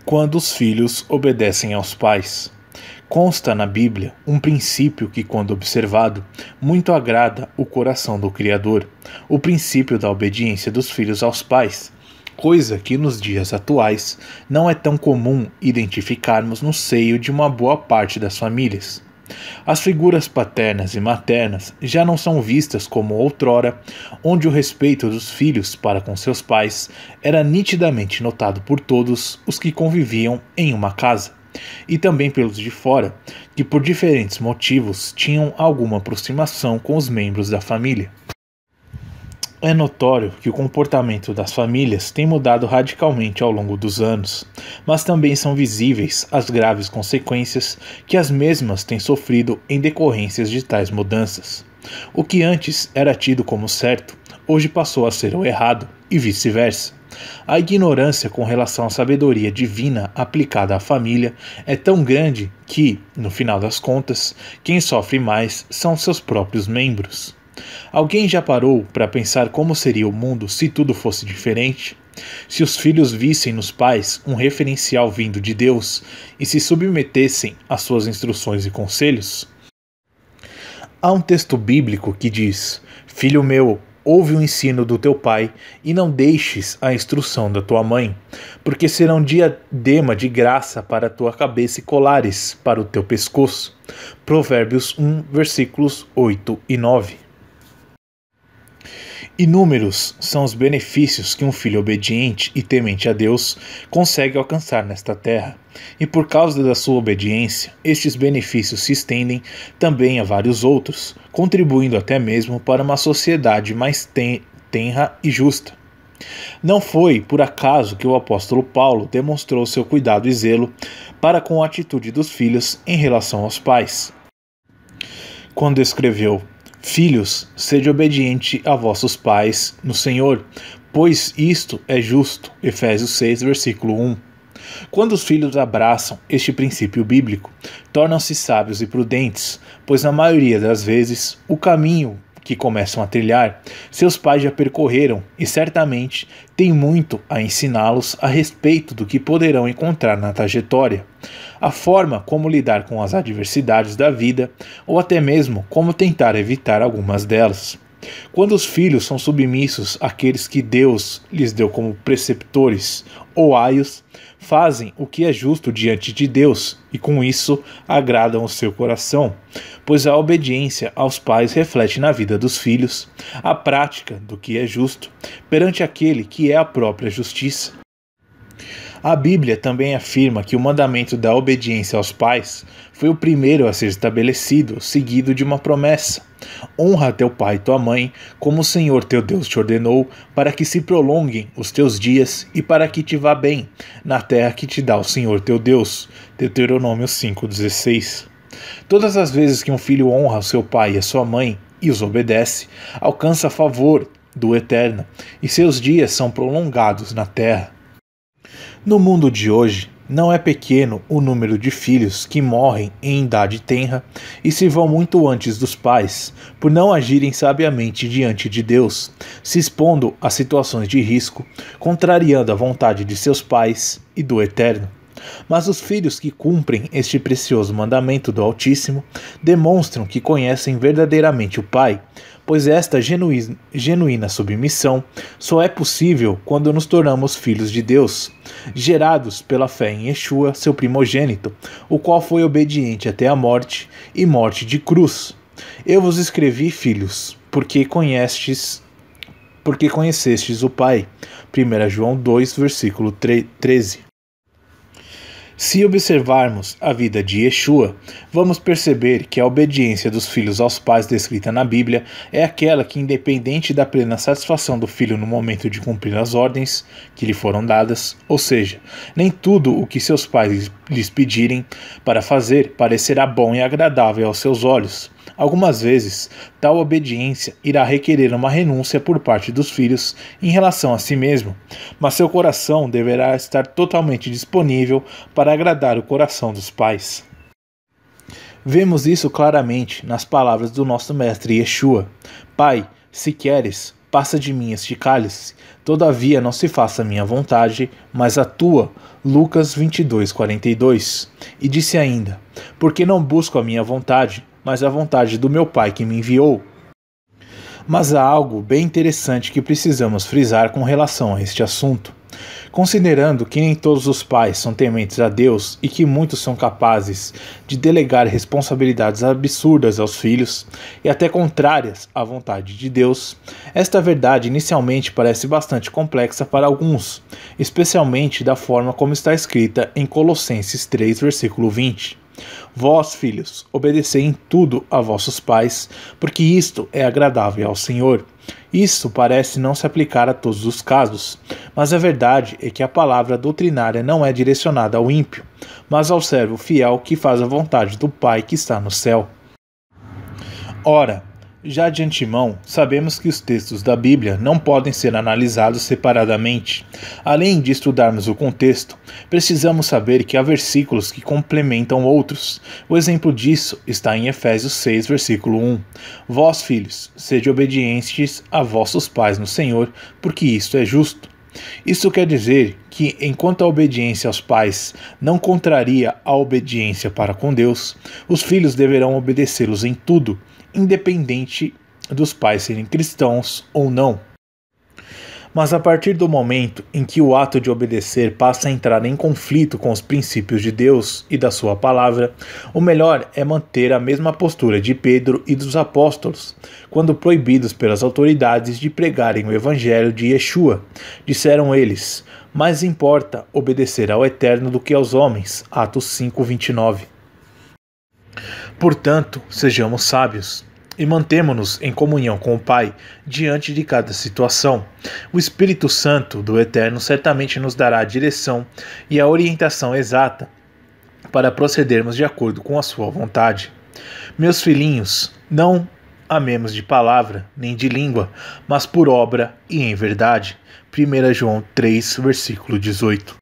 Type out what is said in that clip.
quando os filhos obedecem aos pais. Consta na Bíblia um princípio que, quando observado, muito agrada o coração do Criador, o princípio da obediência dos filhos aos pais, coisa que nos dias atuais não é tão comum identificarmos no seio de uma boa parte das famílias. As figuras paternas e maternas já não são vistas como outrora, onde o respeito dos filhos para com seus pais era nitidamente notado por todos os que conviviam em uma casa, e também pelos de fora, que por diferentes motivos tinham alguma aproximação com os membros da família. É notório que o comportamento das famílias tem mudado radicalmente ao longo dos anos, mas também são visíveis as graves consequências que as mesmas têm sofrido em decorrências de tais mudanças. O que antes era tido como certo, hoje passou a ser o errado, e vice-versa. A ignorância com relação à sabedoria divina aplicada à família é tão grande que, no final das contas, quem sofre mais são seus próprios membros. Alguém já parou para pensar como seria o mundo se tudo fosse diferente? Se os filhos vissem nos pais um referencial vindo de Deus e se submetessem às suas instruções e conselhos? Há um texto bíblico que diz: "Filho meu, ouve o ensino do teu pai e não deixes a instrução da tua mãe, porque serão diadema de graça para a tua cabeça e colares para o teu pescoço." Provérbios 1, versículos 8 e 9. Inúmeros são os benefícios que um filho obediente e temente a Deus consegue alcançar nesta terra, e por causa da sua obediência, estes benefícios se estendem também a vários outros, contribuindo até mesmo para uma sociedade mais tenra e justa. Não foi por acaso que o apóstolo Paulo demonstrou seu cuidado e zelo para com a atitude dos filhos em relação aos pais, quando escreveu: "Filhos, sede obediente a vossos pais no Senhor, pois isto é justo." Efésios 6, versículo 1. Quando os filhos abraçam este princípio bíblico, tornam-se sábios e prudentes, pois na maioria das vezes o caminho que começam a trilhar, seus pais já percorreram e certamente têm muito a ensiná-los a respeito do que poderão encontrar na trajetória, a forma como lidar com as adversidades da vida ou até mesmo como tentar evitar algumas delas. Quando os filhos são submissos àqueles que Deus lhes deu como preceptores ou aios, fazem o que é justo diante de Deus e com isso agradam o seu coração, pois a obediência aos pais reflete na vida dos filhos a prática do que é justo perante aquele que é a própria justiça. A Bíblia também afirma que o mandamento da obediência aos pais foi o primeiro a ser estabelecido, seguido de uma promessa: "Honra teu pai e tua mãe, como o Senhor teu Deus te ordenou, para que se prolonguem os teus dias e para que te vá bem na terra que te dá o Senhor teu Deus." Deuteronômio 5,16. Todas as vezes que um filho honra o seu pai e a sua mãe e os obedece, alcança favor do Eterno e seus dias são prolongados na terra. No mundo de hoje, não é pequeno o número de filhos que morrem em idade tenra e se vão muito antes dos pais, por não agirem sabiamente diante de Deus, se expondo a situações de risco, contrariando a vontade de seus pais e do Eterno. Mas os filhos que cumprem este precioso mandamento do Altíssimo demonstram que conhecem verdadeiramente o Pai, pois esta genuína submissão só é possível quando nos tornamos filhos de Deus, gerados pela fé em Yeshua, seu primogênito, o qual foi obediente até a morte e morte de cruz. Eu vos escrevi, filhos, porque conhecestes o Pai. 1 João 2, versículo 13. Se observarmos a vida de Yeshua, vamos perceber que a obediência dos filhos aos pais descrita na Bíblia é aquela que, independente da plena satisfação do filho no momento de cumprir as ordens que lhe foram dadas, ou seja, nem tudo o que seus pais lhes pedirem para fazer parecerá bom e agradável aos seus olhos. Algumas vezes, tal obediência irá requerer uma renúncia por parte dos filhos em relação a si mesmo, mas seu coração deverá estar totalmente disponível para agradar o coração dos pais. Vemos isso claramente nas palavras do nosso mestre Yeshua: "Pai, se queres, passa de mim este cálice, todavia não se faça a minha vontade, mas a tua. Lucas 22:42. E disse ainda: porque não busco a minha vontade, mas a vontade do meu Pai que me enviou. Mas há algo bem interessante que precisamos frisar com relação a este assunto. Considerando que nem todos os pais são tementes a Deus e que muitos são capazes de delegar responsabilidades absurdas aos filhos e até contrárias à vontade de Deus, esta verdade inicialmente parece bastante complexa para alguns, especialmente da forma como está escrita em Colossenses 3, versículo 20. Vós, filhos, obedecei em tudo a vossos pais, porque isto é agradável ao Senhor. Isso parece não se aplicar a todos os casos, mas a verdade é que a palavra doutrinária não é direcionada ao ímpio, mas ao servo fiel que faz a vontade do Pai que está no céu. Ora, já de antemão, sabemos que os textos da Bíblia não podem ser analisados separadamente. Além de estudarmos o contexto, precisamos saber que há versículos que complementam outros. O exemplo disso está em Efésios 6, versículo 1. Vós, filhos, sede obedientes a vossos pais no Senhor, porque isto é justo. Isso quer dizer que, enquanto a obediência aos pais não contraria a obediência para com Deus, os filhos deverão obedecê-los em tudo, independente dos pais serem cristãos ou não. Mas a partir do momento em que o ato de obedecer passa a entrar em conflito com os princípios de Deus e da sua palavra, o melhor é manter a mesma postura de Pedro e dos apóstolos, quando proibidos pelas autoridades de pregarem o evangelho de Yeshua. Disseram eles: mais importa obedecer ao Eterno do que aos homens. Atos 5:29. Portanto, sejamos sábios e mantemo-nos em comunhão com o Pai diante de cada situação. O Espírito Santo do Eterno certamente nos dará a direção e a orientação exata para procedermos de acordo com a sua vontade. Meus filhinhos, não amemos de palavra nem de língua, mas por obra e em verdade. 1 João 3, versículo 18.